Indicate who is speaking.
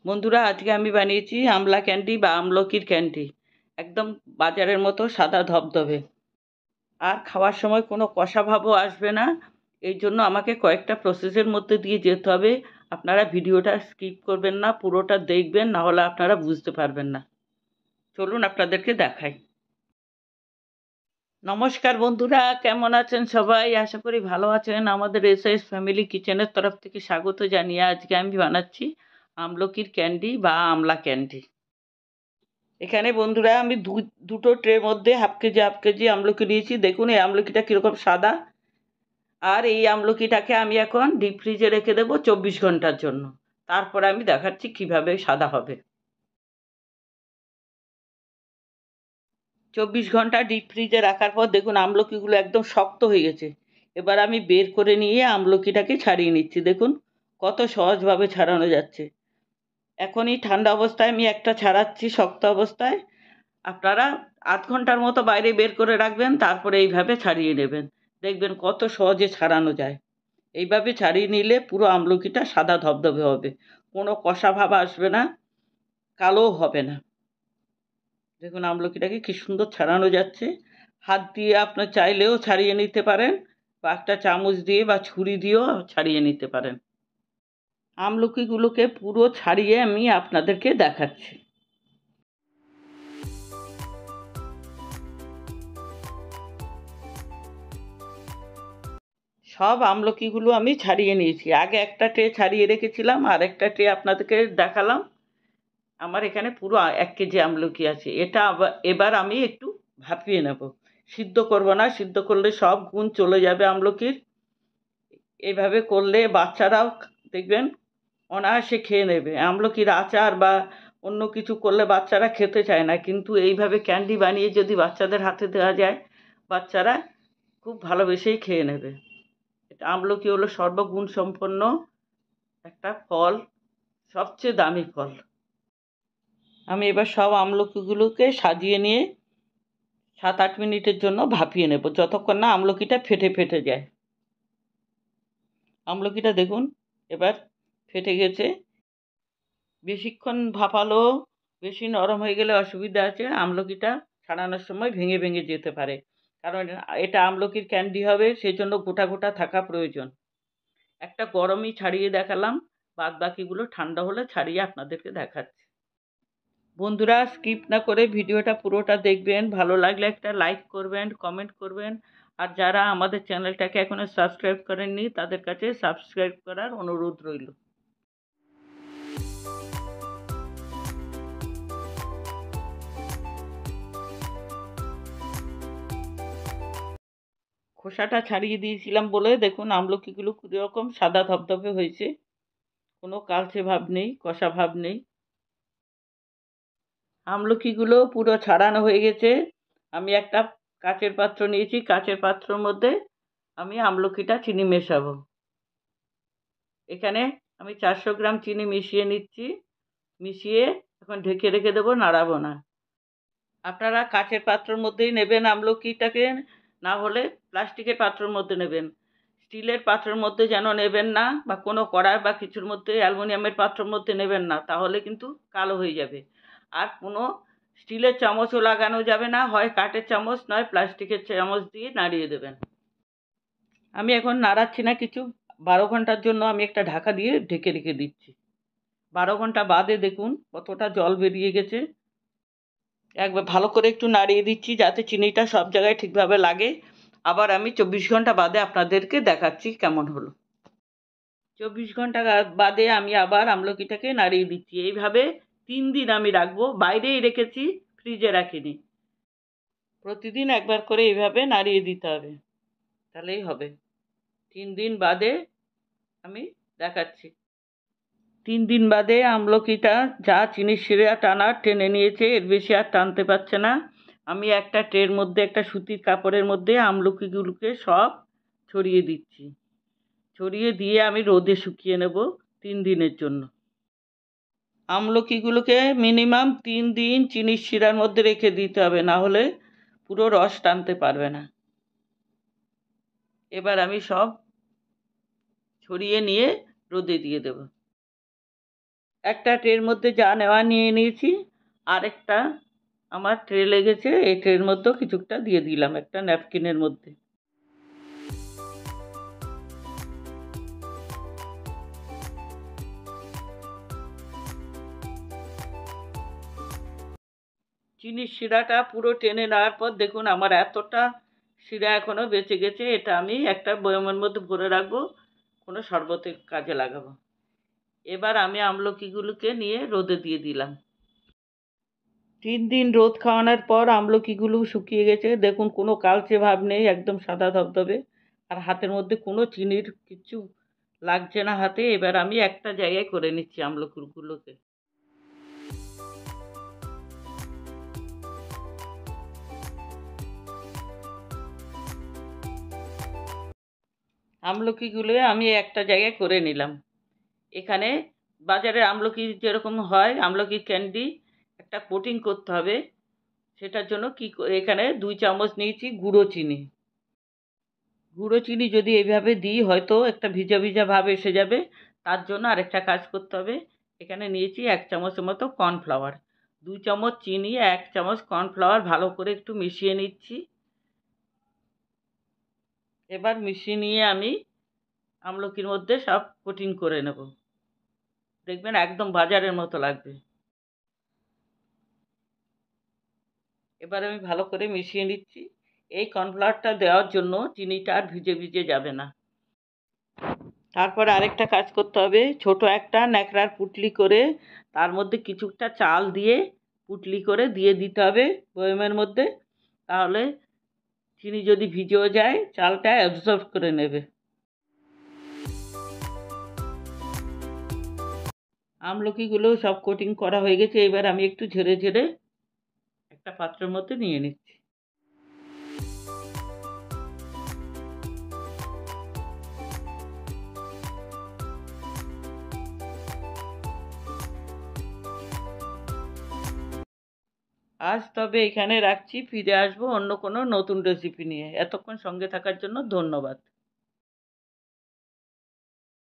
Speaker 1: বন্ধুরা, আজকে আমি বানিয়েছি আমলা ক্যান্ডি বা আমলকির ক্যান্ডি। একদম বাজারের মতো সাদা ধবধবে, আর খাওয়ার সময় কোনো কষা ভাবও আসবে না। এই জন্য আমাকে কয়েকটা প্রসেসের মধ্যে দিয়ে যেতে হবে। আপনারা ভিডিওটা স্কিপ করবেন না, পুরোটা দেখবেন, না হলে আপনারা বুঝতে পারবেন না। চলুন আপনাদেরকে দেখাই। নমস্কার বন্ধুরা, কেমন আছেন সবাই? আশা করি ভালো আছেন। আমাদের এসএস ফ্যামিলি কিচেনের তরফ থেকে স্বাগত জানিয়ে আজকে আমি বানাচ্ছি আমলকির ক্যান্ডি বা আমলা ক্যান্ডি। এখানে বন্ধুরা আমি দুটো ট্রের মধ্যে হাফ কেজি আমলকি নিয়েছি। দেখুন এই আমলকিটা কীরকম সাদা। আর এই আমলকিটাকে আমি এখন ডিপ ফ্রিজে রেখে দেবো 24 ঘন্টার জন্য। তারপরে আমি দেখাচ্ছি কিভাবে সাদা হবে। 24 ঘন্টা ডিপ ফ্রিজে রাখার পর দেখুন আমলকিগুলো একদম শক্ত হয়ে গেছে। এবার আমি বের করে নিয়ে আমলকিটাকে ছাড়িয়ে নিচ্ছি। দেখুন কত সহজভাবে ছাড়ানো যাচ্ছে। এখনই ঠান্ডা অবস্থায় আমি একটা ছাড়াচ্ছি শক্ত অবস্থায়। আপনারা আধ ঘন্টার মতো বাইরে বের করে রাখবেন, তারপরে এইভাবে ছাড়িয়ে নেবেন। দেখবেন কত সহজে ছাড়ানো যায়। এইভাবে ছাড়িয়ে নিলে পুরো আমলকিটা সাদা ধবধবে হবে, কোনো কষা ভাব আসবে না, কালোও হবে না। দেখুন আমলকিটাকে কি সুন্দর ছাড়ানো যাচ্ছে। হাত দিয়ে আপনার চাইলেও ছাড়িয়ে নিতে পারেন, বা একটা চামচ দিয়ে বা ছুরি দিয়েও ছাড়িয়ে নিতে পারেন। আমলকিগুলোকে পুরো ছাড়িয়ে আমি আপনাদেরকে দেখাচ্ছি। সব আমলকিগুলো আমি ছাড়িয়ে নিয়েছি। আগে একটা ট্রে ছাড়িয়ে রেখেছিলাম, আর একটা ট্রে আপনাদেরকে দেখালাম। আমার এখানে পুরো 1 কেজি আমলকি আছে। এটা এবার আমি একটু ভাপিয়ে নেব। সিদ্ধ করব না, সিদ্ধ করলে সব গুণ চলে যাবে আমলকির। এইভাবে করলে বাচ্চারাও দেখবেন অনায়াসে খেয়ে নেবে। আমলকির আচার বা অন্য কিছু করলে বাচ্চারা খেতে চায় না, কিন্তু এইভাবে ক্যান্ডি বানিয়ে যদি বাচ্চাদের হাতে দেওয়া যায়, বাচ্চারা খুব ভালোবেসেই খেয়ে নেবে। এটা আমলকি হলো সর্বগুণ সম্পন্ন একটা ফল, সবচেয়ে দামি ফল। আমি এবার সব আমলকিগুলোকে সাজিয়ে নিয়ে 7-8 মিনিটের জন্য ভাপিয়ে নেব, যতক্ষণ না আমলকিটা ফেটে ফেটে যায়। আমলকিটা দেখুন এবার ফেটে গেছে। বেশিক্ষণ ভাপালো বেশি নরম হয়ে গেলে অসুবিধা আছে, আমলকিটা ছাড়ানোর সময় ভেঙে ভেঙে যেতে পারে। কারণ এটা আমলকির ক্যান্ডি হবে, সেই জন্য গোটা গোটা থাকা প্রয়োজন। একটা গরমই ছাড়িয়ে দেখালাম, বাদ বাকিগুলো ঠান্ডা হলে ছাড়িয়ে আপনাদেরকে দেখাচ্ছি। বন্ধুরা, স্কিপ না করে ভিডিওটা পুরোটা দেখবেন। ভালো লাগলে একটা লাইক করবেন, কমেন্ট করবেন। আর যারা আমাদের চ্যানেলটাকে এখনো সাবস্ক্রাইব করেননি, তাদের কাছে সাবস্ক্রাইব করার অনুরোধ রইল। খোসাটা ছাড়িয়ে দিয়েছিলাম বলে দেখুন আমলকিগুলো কীরকম সাদা ধবধবে হয়েছে। কোনো কালচে ভাব নেই, কষা ভাব নেই। আমলকিগুলো পুরো ছাড়ানো হয়ে গেছে। আমি একটা কাচের পাত্র নিয়েছি, কাচের পাত্রের মধ্যে আমি আমলকিটা চিনি মেশাবো। এখানে আমি 400 গ্রাম চিনি মিশিয়ে নিচ্ছি। মিশিয়ে এখন ঢেকে রেখে দেবো, নাড়াবো না। আপনারা কাচের পাত্রের মধ্যেই নেবেন আমলকিটাকে, না হলে প্লাস্টিকের পাত্রের মধ্যে নেবেন। স্টিলের পাত্রের মধ্যে যেন নেবেন না, বা কোনো কড়াই বা কিছুর মধ্যে অ্যালুমিনিয়ামের পাত্রের মধ্যে নেবেন না, তাহলে কিন্তু কালো হয়ে যাবে। আর কোনো স্টিলের চামচও লাগানো যাবে না, হয় কাঠের চামচ নয় প্লাস্টিকের চামচ দিয়ে নাড়িয়ে দেবেন। আমি এখন নাড়াচ্ছি না কিছু। 12 ঘন্টার জন্য আমি একটা ঢাকা দিয়ে ঢেকে রেখে দিচ্ছি। 12 ঘন্টা বাদে দেখুন কতটা জল বেরিয়ে গেছে। একবার ভালো করে একটু নাড়িয়ে দিচ্ছি যাতে চিনিটা সব জায়গায় ঠিকভাবে লাগে। আবার আমি 24 ঘন্টা বাদে আপনাদেরকে দেখাচ্ছি কেমন হলো। 24 ঘন্টা বাদে আমি আবার আমলকিটাকে নাড়িয়ে দিচ্ছি। এইভাবে 3 দিন আমি রাখবো, বাইরেই রেখেছি, ফ্রিজে রাখিনি। প্রতিদিন একবার করে এইভাবে নাড়িয়ে দিতে হবে, তাহলেই হবে। 3 দিন বাদে আমি দেখাচ্ছি। 3 দিন বাদে আমলকিটা যা চিনির শিরা টানা টেনে নিয়েছে, এর বেশি আর টানতে পারছে না। আমি একটা ট্রের মধ্যে, একটা সুতির কাপড়ের মধ্যে আমলকিগুলোকে সব ছড়িয়ে দিচ্ছি। ছড়িয়ে দিয়ে আমি রোদে শুকিয়ে নেব 3 দিনের জন্য। আমলকিগুলোকে মিনিমাম 3 দিন চিনির শিরার মধ্যে রেখে দিতে হবে, না হলে পুরো রস টানতে পারবে না। এবার আমি সব ছড়িয়ে নিয়ে রোদে দিয়ে দেব। একটা ট্রের মধ্যে যা নেওয়া নিয়ে নিয়েছি, আরেকটা আমার ট্রে লেগেছে, এই ট্রের মধ্যেও কিছুটা দিয়ে দিলাম একটা ন্যাপকিনের মধ্যে। চিনির শিরাটা পুরো টেনে নেওয়ার পর দেখুন আমার এতটা শিরা এখনো বেঁচে গেছে। এটা আমি একটা বয়মের মধ্যে ভরে রাখবো, কোনো শরবতের কাজে লাগাবো। এবার আমি আমলকিগুলোকে নিয়ে রোদে দিয়ে দিলাম। 3 দিন রোদ খাওয়ানোর পর আমলকিগুলো শুকিয়ে গেছে, দেখুন কোনো কালচে ভাব নেই, একদম সাদা ধবধবে। আর হাতের মধ্যে কোনো চিনির কিছু লাগছে না হাতে। এবার আমি একটা জায়গায় করে নিচ্ছি আমলকিগুলোকে। আমলকিগুলো আমি একটা জায়গায় করে নিলাম। এখানে বাজারের আমলকি যেরকম হয় আমলকি ক্যান্ডি, একটা কোটিং করতে হবে। সেটার জন্য এখানে 2 চামচ নিয়েছি গুঁড়ো চিনি। গুঁড়ো চিনি যদি এইভাবে দিই হয়তো একটা ভিজা ভিজা ভাব এসে যাবে। তার জন্য আরেকটা কাজ করতে হবে। এখানে নিয়েছি 1 চামচের মতো কর্নফ্লাওয়ার। 2 চামচ চিনি, 1 চামচ কর্নফ্লাওয়ার ভালো করে একটু মিশিয়ে নিচ্ছি। এবার মিশিয়ে নিয়ে আমি আমলকির মধ্যে সব কোটিং করে নেব। দেখবেন একদম বাজারের মতো লাগবে। এবার আমি ভালো করে মিশিয়ে নিচ্ছি। এই কর্নফ্লাওয়ারটা দেওয়ার জন্য চিনিটা আর ভিজে ভিজে যাবে না। তারপরে আরেকটা কাজ করতে হবে, ছোট একটা ন্যাকড়ার পুঁটলি করে তার মধ্যে কিছুটা চাল দিয়ে পুঁটলি করে দিয়ে দিতে হবে বয়মের মধ্যে। তাহলে চিনি যদি ভিজেও যায় চালটা অ্যাবজর্ব করে নেবে। আমলকিগুলো সব কোটিং করা হয়ে গেছে। এবার আমি একটু ঝেড়ে ঝেড়ে একটা পাত্রের মধ্যে নিয়ে নিচ্ছি। আজ তবে এখানে রাখছি, ফিরে আসবো অন্য কোনো নতুন রেসিপি নিয়ে। এতক্ষণ সঙ্গে থাকার জন্য ধন্যবাদ।